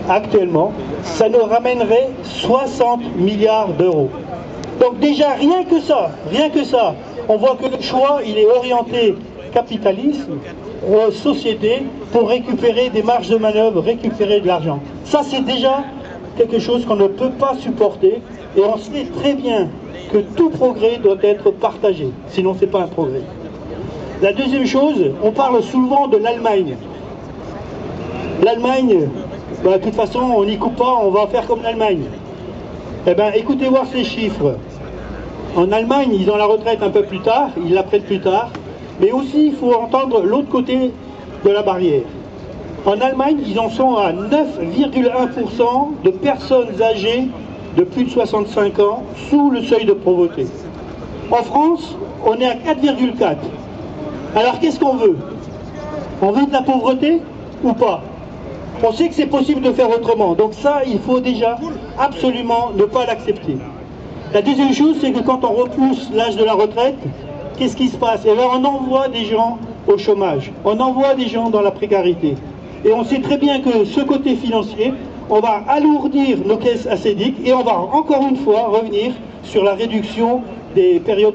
actuellement, ça nous ramènerait 60 milliards d'euros. Donc déjà, rien que ça, on voit que le choix, il est orienté capitalisme, société, pour récupérer des marges de manœuvre, récupérer de l'argent. Ça, c'est déjà quelque chose qu'on ne peut pas supporter, et on sait très bien que tout progrès doit être partagé, sinon c'est pas un progrès. La deuxième chose, on parle souvent de l'Allemagne. L'Allemagne, de toute façon, on n'y coupe pas, on va faire comme l'Allemagne. Eh bien, écoutez voir ces chiffres. En Allemagne, ils ont la retraite un peu plus tard, ils la prennent plus tard, mais aussi, il faut entendre l'autre côté de la barrière. En Allemagne, ils en sont à 9,1% de personnes âgées de plus de 65 ans sous le seuil de pauvreté. En France, on est à 4,4%. Alors, qu'est-ce qu'on veut? On veut de la pauvreté ou pas? On sait que c'est possible de faire autrement. Donc ça, il faut déjà absolument ne pas l'accepter. La deuxième chose, c'est que quand on repousse l'âge de la retraite, qu'est-ce qui se passe? Eh bien, on envoie des gens au chômage. On envoie des gens dans la précarité. Et on sait très bien que ce côté financier, on va alourdir nos caisses assédiques et on va encore une fois revenir sur la réduction des périodes